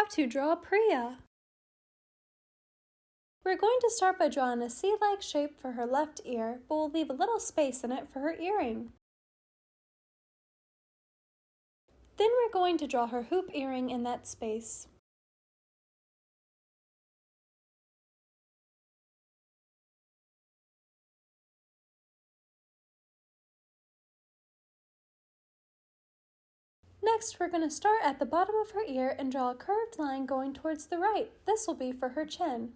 How to draw Priya. We're going to start by drawing a C-like shape for her left ear, but we'll leave a little space in it for her earring. Then we're going to draw her hoop earring in that space. Next, we're going to start at the bottom of her ear and draw a curved line going towards the right. This will be for her chin.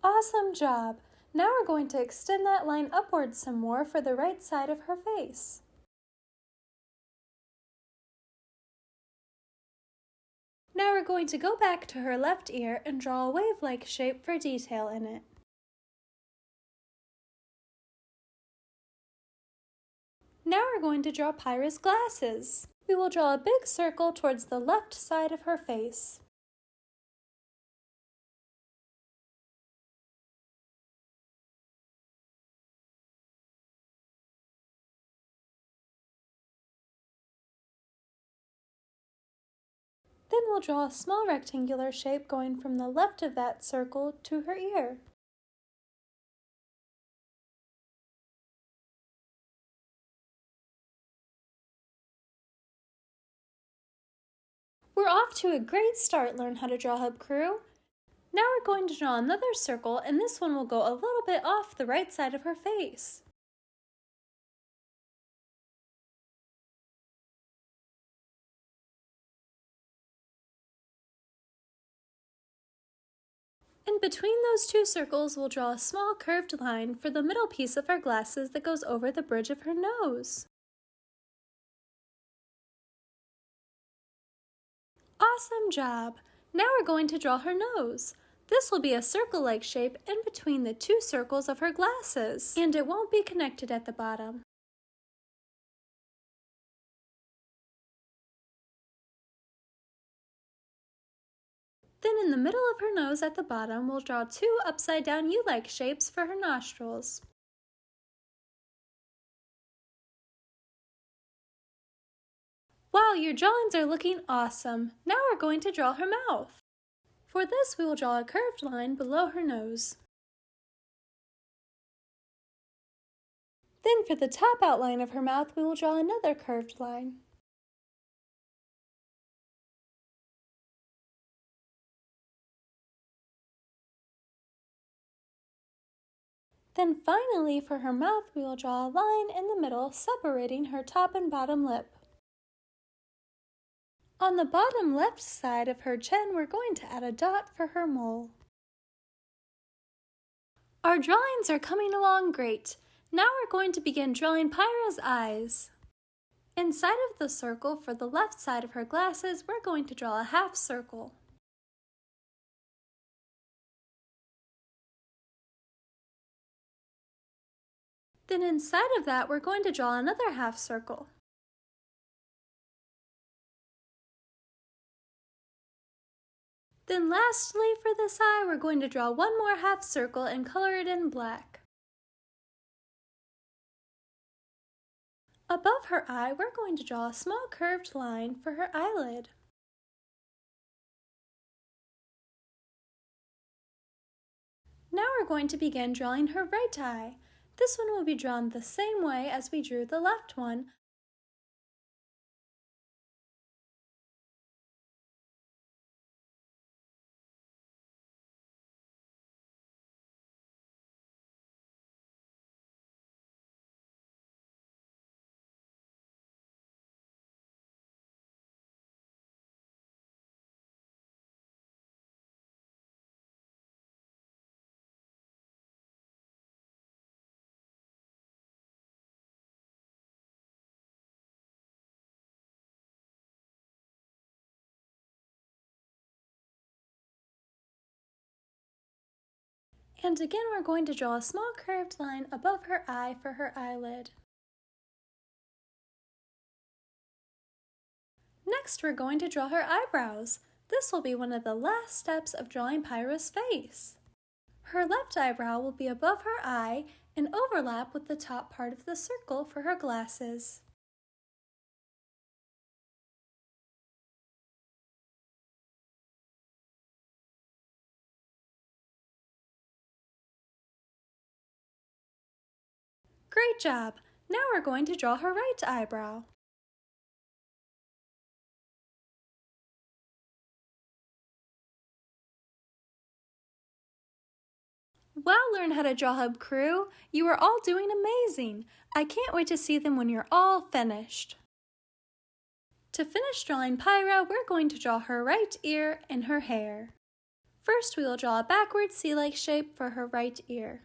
Awesome job! Now we're going to extend that line upwards some more for the right side of her face. Now we're going to go back to her left ear and draw a wave-like shape for detail in it. Now we're going to draw Priya's glasses. We will draw a big circle towards the left side of her face. Then we'll draw a small rectangular shape going from the left of that circle to her ear. We're off to a great start. Learn how to draw, Hub Crew. Now we're going to draw another circle, and this one will go a little bit off the right side of her face. In between those two circles, we'll draw a small curved line for the middle piece of her glasses that goes over the bridge of her nose. Awesome job! Now we're going to draw her nose. This will be a circle-like shape in between the two circles of her glasses, and it won't be connected at the bottom. Then in the middle of her nose at the bottom, we'll draw two upside-down U-like shapes for her nostrils. Wow, your drawings are looking awesome! Now we're going to draw her mouth. For this, we will draw a curved line below her nose. Then for the top outline of her mouth, we will draw another curved line. Then finally, for her mouth, we will draw a line in the middle separating her top and bottom lip. On the bottom left side of her chin, we're going to add a dot for her mole. Our drawings are coming along great. Now we're going to begin drawing Priya's eyes. Inside of the circle for the left side of her glasses, we're going to draw a half circle. Then inside of that, we're going to draw another half circle. Then lastly, for this eye, we're going to draw one more half circle and color it in black. Above her eye, we're going to draw a small curved line for her eyelid. Now we're going to begin drawing her right eye. This one will be drawn the same way as we drew the left one. And again, we're going to draw a small curved line above her eye for her eyelid. Next, we're going to draw her eyebrows. This will be one of the last steps of drawing Pyra's face. Her left eyebrow will be above her eye and overlap with the top part of the circle for her glasses. Great job! Now we're going to draw her right eyebrow. Wow, Learn How to Draw Hub crew! You are all doing amazing! I can't wait to see them when you're all finished. To finish drawing Pyra, we're going to draw her right ear and her hair. First, we will draw a backward C-like shape for her right ear.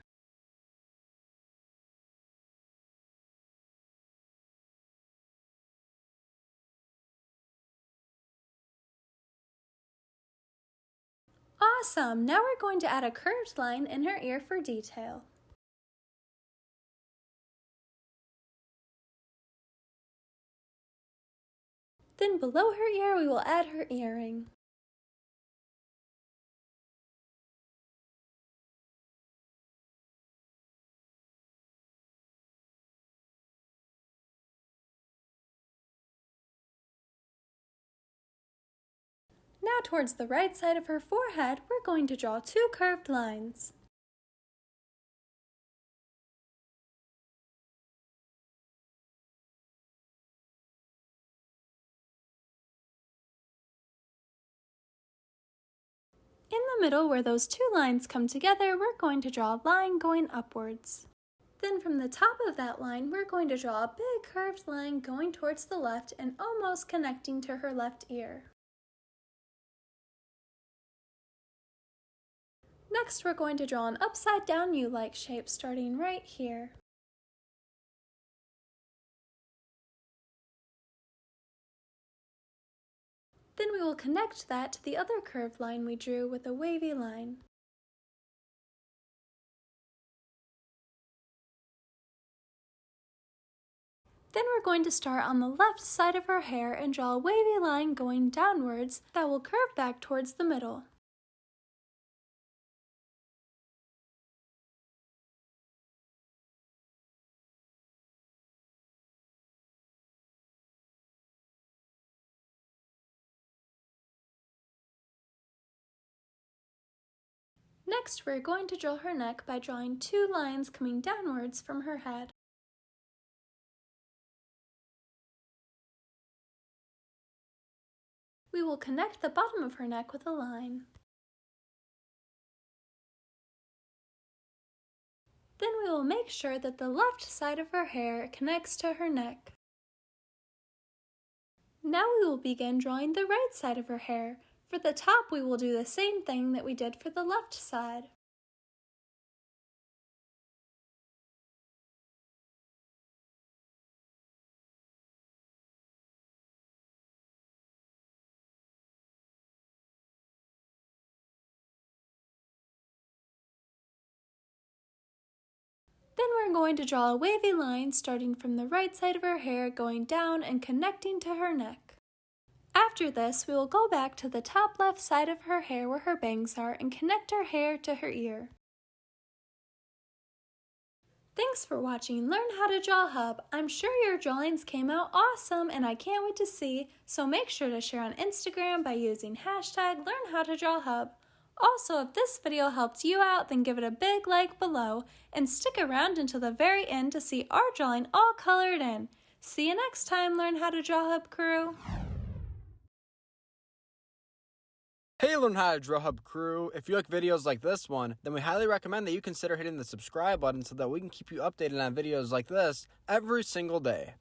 Awesome! Now we're going to add a curved line in her ear for detail. Then below her ear, we will add her earring. Now towards the right side of her forehead, we're going to draw two curved lines. In the middle where those two lines come together, we're going to draw a line going upwards. Then from the top of that line, we're going to draw a big curved line going towards the left and almost connecting to her left ear. Next, we're going to draw an upside down U-like shape starting right here. Then we will connect that to the other curved line we drew with a wavy line. Then we're going to start on the left side of her hair and draw a wavy line going downwards that will curve back towards the middle. Next, we're going to draw her neck by drawing two lines coming downwards from her head. We will connect the bottom of her neck with a line. Then we will make sure that the left side of her hair connects to her neck. Now we will begin drawing the right side of her hair. For the top, we will do the same thing that we did for the left side. Then we're going to draw a wavy line starting from the right side of her hair going down and connecting to her neck. After this, we will go back to the top left side of her hair where her bangs are and connect her hair to her ear. Thanks for watching Learn How to Draw Hub. I'm sure your drawings came out awesome and I can't wait to see, so make sure to share on Instagram by using hashtag LearnHowToDrawHub. Also, if this video helped you out, then give it a big like below and stick around until the very end to see our drawing all colored in. See you next time, Learn How to Draw Hub crew! Hey Learn How to Draw Hub crew, if you like videos like this one, then we highly recommend that you consider hitting the subscribe button so that we can keep you updated on videos like this every single day.